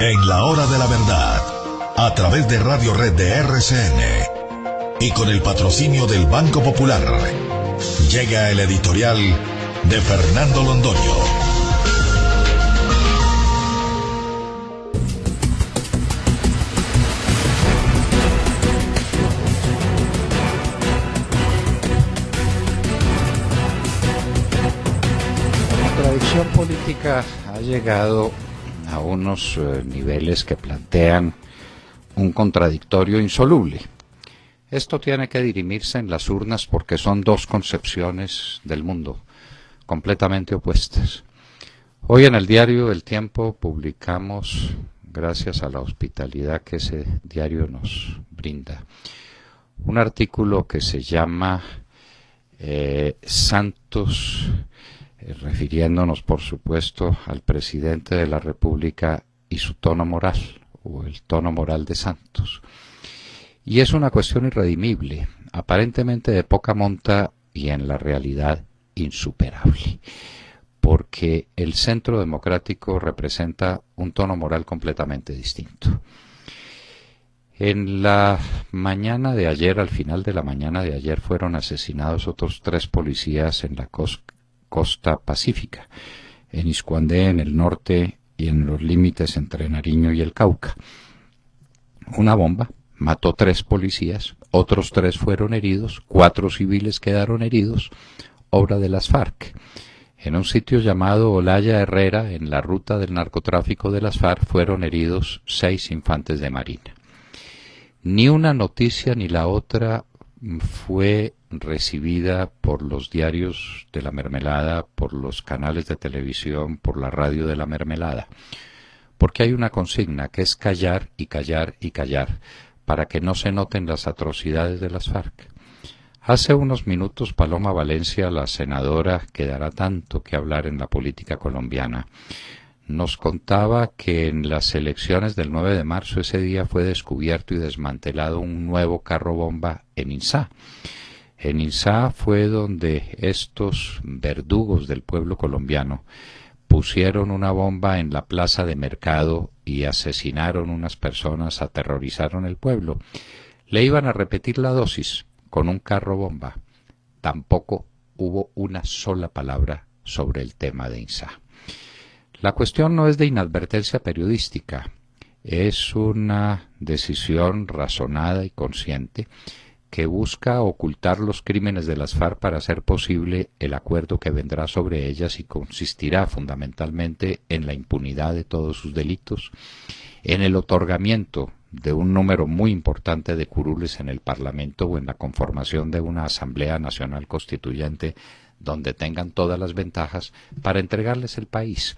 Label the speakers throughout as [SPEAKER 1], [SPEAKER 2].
[SPEAKER 1] En la hora de la verdad, a través de Radio Red de RCN y con el patrocinio del Banco Popular, llega el editorial de Fernando Londoño.
[SPEAKER 2] La contradicción política ha llegado a unos niveles que plantean un contradictorio insoluble. Esto tiene que dirimirse en las urnas porque son dos concepciones del mundo completamente opuestas. Hoy en el diario El Tiempo publicamos, gracias a la hospitalidad que ese diario nos brinda, un artículo que se llama Santos, refiriéndonos por supuesto al presidente de la República y su tono moral, o el tono moral de Santos. Y es una cuestión irredimible, aparentemente de poca monta y en la realidad insuperable, porque el Centro Democrático representa un tono moral completamente distinto. En la mañana de ayer, al final de la mañana de ayer, fueron asesinados otros 3 policías en la costa pacífica, en Iscuandé, en el norte y en los límites entre Nariño y el Cauca. Una bomba mató 3 policías, otros 3 fueron heridos, 4 civiles quedaron heridos, obra de las FARC. En un sitio llamado Olaya Herrera, en la ruta del narcotráfico de las FARC, fueron heridos 6 infantes de marina. Ni una noticia ni la otra fue recibida por los diarios de la mermelada, por los canales de televisión, por la radio de la mermelada, porque hay una consigna que es callar y callar y callar, para que no se noten las atrocidades de las FARC. Hace unos minutos Paloma Valencia, la senadora que dará tanto que hablar en la política colombiana, nos contaba que en las elecciones del 9 de marzo ese día fue descubierto y desmantelado un nuevo carro bomba en Insá. En Insá fue donde estos verdugos del pueblo colombiano pusieron una bomba en la plaza de mercado y asesinaron unas personas, aterrorizaron el pueblo. Le iban a repetir la dosis con un carro bomba. Tampoco hubo una sola palabra sobre el tema de Insá. La cuestión no es de inadvertencia periodística, es una decisión razonada y consciente que busca ocultar los crímenes de las FARC para hacer posible el acuerdo que vendrá sobre ellas y consistirá fundamentalmente en la impunidad de todos sus delitos, en el otorgamiento de un número muy importante de curules en el Parlamento o en la conformación de una Asamblea Nacional Constituyente donde tengan todas las ventajas para entregarles el país.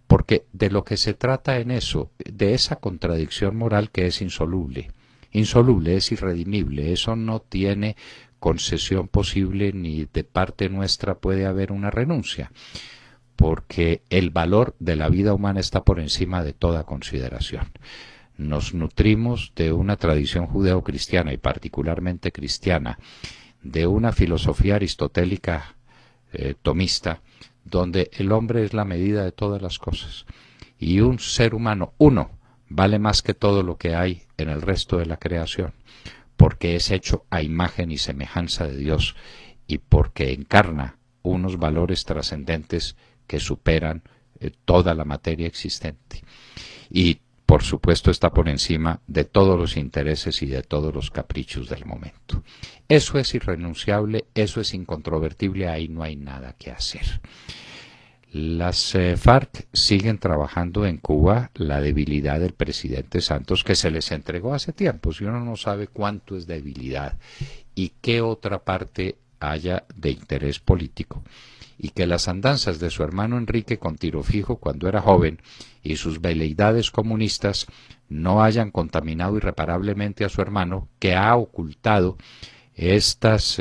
[SPEAKER 2] Porque de lo que se trata en eso, de esa contradicción moral que es insoluble, es irredimible, eso no tiene concesión posible ni de parte nuestra puede haber una renuncia, porque el valor de la vida humana está por encima de toda consideración. Nos nutrimos de una tradición judeocristiana y particularmente cristiana, de una filosofía aristotélica tomista, donde el hombre es la medida de todas las cosas y un ser humano, uno, vale más que todo lo que hay en el resto de la creación, porque es hecho a imagen y semejanza de Dios y porque encarna unos valores trascendentes que superan toda la materia existente. Y, por supuesto, está por encima de todos los intereses y de todos los caprichos del momento. Eso es irrenunciable, eso es incontrovertible, ahí no hay nada que hacer. Las FARC siguen trabajando en Cuba la debilidad del presidente Santos, que se les entregó hace tiempo. Si uno no sabe cuánto es debilidad y qué otra parte haya de interés político, y que las andanzas de su hermano Enrique con tiro fijo cuando era joven y sus veleidades comunistas no hayan contaminado irreparablemente a su hermano, que ha ocultado estas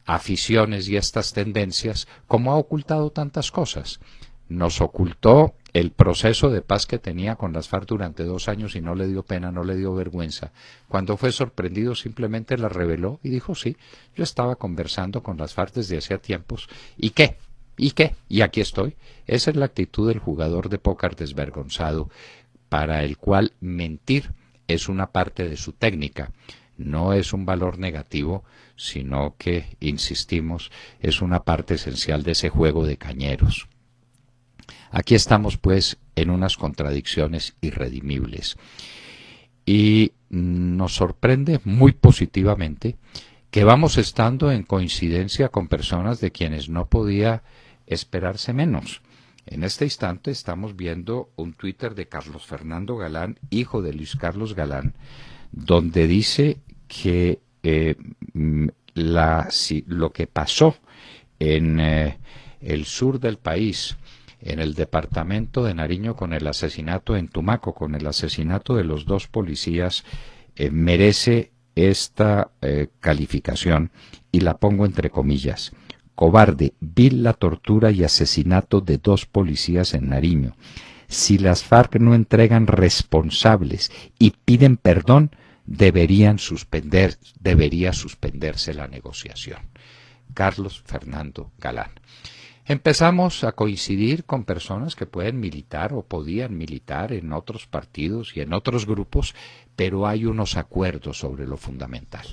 [SPEAKER 2] aficiones y estas tendencias, como ha ocultado tantas cosas. Nos ocultó el proceso de paz que tenía con las FARC durante 2 años y no le dio pena, no le dio vergüenza. Cuando fue sorprendido simplemente la reveló y dijo, sí, yo estaba conversando con las FARC desde hacía tiempos. ¿Y qué? ¿Y qué? Y aquí estoy. Esa es la actitud del jugador de póker desvergonzado, para el cual mentir es una parte de su técnica. No es un valor negativo, sino que, insistimos, es una parte esencial de ese juego de cañeros. Aquí estamos, pues, en unas contradicciones irredimibles. Y nos sorprende muy positivamente que vamos estando en coincidencia con personas de quienes no podía esperarse menos. En este instante estamos viendo un Twitter de Carlos Fernando Galán, hijo de Luis Carlos Galán, donde dice que lo que pasó en el sur del país, en el departamento de Nariño, con el asesinato en Tumaco, con el asesinato de los 2 policías, merece esta calificación, y la pongo entre comillas: cobarde, vil la tortura y asesinato de 2 policías en Nariño. Si las FARC no entregan responsables y piden perdón, debería suspenderse la negociación. Carlos Fernando Galán. Empezamos a coincidir con personas que pueden militar o podían militar en otros partidos y en otros grupos, pero hay unos acuerdos sobre lo fundamental.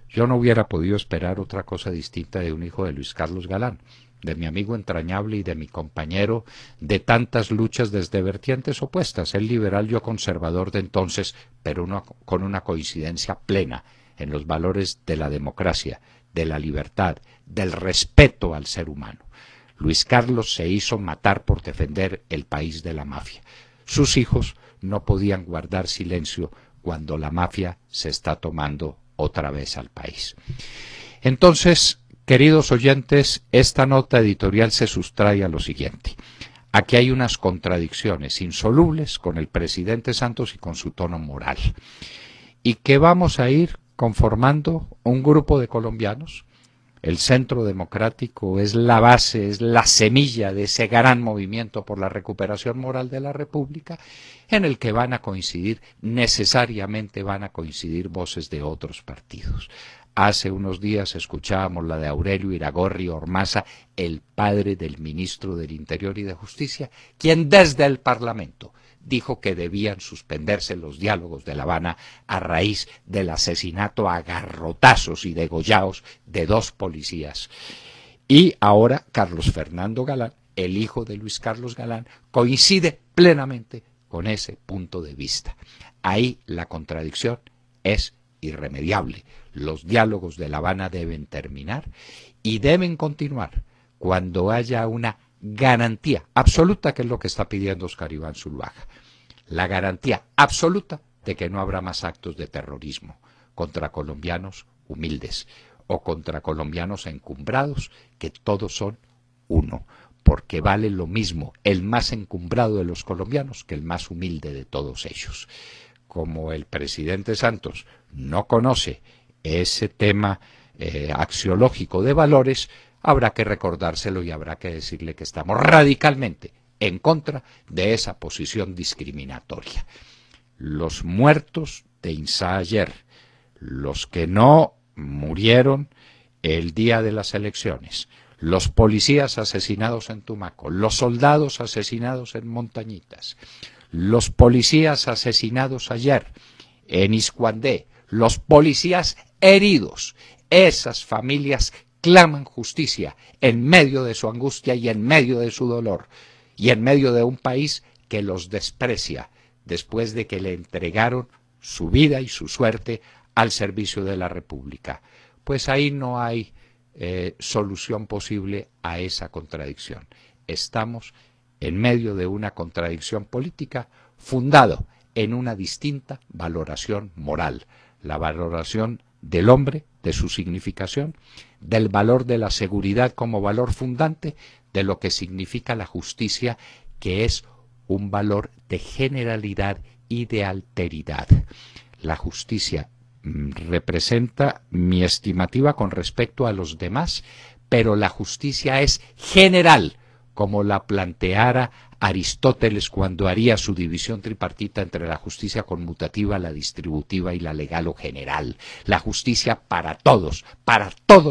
[SPEAKER 2] Yo no hubiera podido esperar otra cosa distinta de un hijo de Luis Carlos Galán, de mi amigo entrañable y de mi compañero de tantas luchas desde vertientes opuestas, él liberal, yo conservador de entonces, pero con una coincidencia plena en los valores de la democracia, de la libertad, del respeto al ser humano. Luis Carlos se hizo matar por defender el país de la mafia. Sus hijos no podían guardar silencio cuando la mafia se está tomando otra vez al país. Entonces, queridos oyentes, esta nota editorial se sustrae a lo siguiente. Aquí hay unas contradicciones insolubles con el presidente Santos y con su tono moral, y que vamos a ir conformando un grupo de colombianos. El Centro Democrático es la base, es la semilla de ese gran movimiento por la recuperación moral de la República, en el que necesariamente van a coincidir voces de otros partidos. Hace unos días escuchábamos la de Aurelio Iragorri Ormaza, el padre del ministro del Interior y de Justicia, quien desde el Parlamento dijo que debían suspenderse los diálogos de La Habana a raíz del asesinato a garrotazos y degollados de 2 policías. Y ahora Carlos Fernando Galán, el hijo de Luis Carlos Galán, coincide plenamente con ese punto de vista. Ahí la contradicción es irremediable. Los diálogos de La Habana deben terminar y deben continuar cuando haya una garantía absoluta, que es lo que está pidiendo Oscar Iván Zuluaga, la garantía absoluta de que no habrá más actos de terrorismo contra colombianos humildes o contra colombianos encumbrados, que todos son uno, porque vale lo mismo el más encumbrado de los colombianos que el más humilde de todos ellos. Como el presidente Santos no conoce ese tema axiológico de valores, habrá que recordárselo y habrá que decirle que estamos radicalmente en contra de esa posición discriminatoria. Los muertos de Insá ayer, los que no murieron el día de las elecciones, los policías asesinados en Tumaco, los soldados asesinados en Montañitas, los policías asesinados ayer en Iscuandé, los policías heridos, esas familias claman justicia en medio de su angustia y en medio de su dolor y en medio de un país que los desprecia después de que le entregaron su vida y su suerte al servicio de la República. Pues ahí no hay solución posible a esa contradicción. Estamos en medio de una contradicción política fundado en una distinta valoración moral, la valoración del hombre, de su significación, del valor de la seguridad como valor fundante, de lo que significa la justicia, que es un valor de generalidad y de alteridad. La justicia representa mi estimativa con respecto a los demás, pero la justicia es general, como la planteara Aristóteles cuando haría su división tripartita entre la justicia conmutativa, la distributiva y la legal o general. La justicia para todos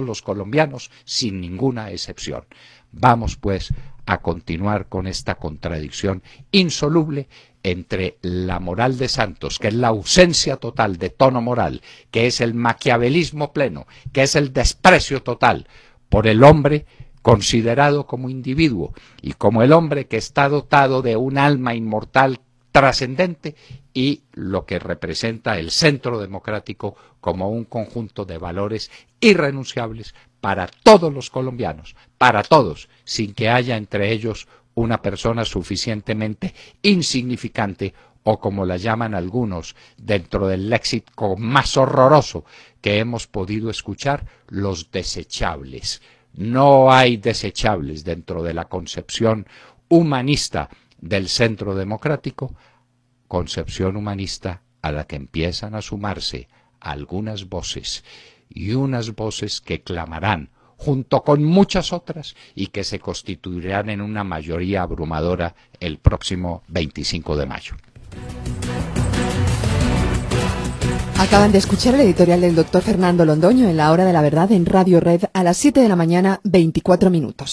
[SPEAKER 2] los colombianos, sin ninguna excepción. Vamos, pues, a continuar con esta contradicción insoluble entre la moral de Santos, que es la ausencia total de tono moral, que es el maquiavelismo pleno, que es el desprecio total por el hombre considerado como individuo y como el hombre que está dotado de un alma inmortal trascendente, y lo que representa el centro democrático como un conjunto de valores irrenunciables para todos los colombianos, para todos, sin que haya entre ellos una persona suficientemente insignificante o, como la llaman algunos, dentro del léxico más horroroso que hemos podido escuchar, los desechables. No hay desechables dentro de la concepción humanista del centro democrático, concepción humanista a la que empiezan a sumarse algunas voces, y unas voces que clamarán junto con muchas otras y que se constituirán en una mayoría abrumadora el próximo 25 de mayo.
[SPEAKER 3] Acaban de escuchar el editorial del doctor Fernando Londoño en La Hora de la Verdad en Radio Red a las 7 de la mañana, 24 minutos.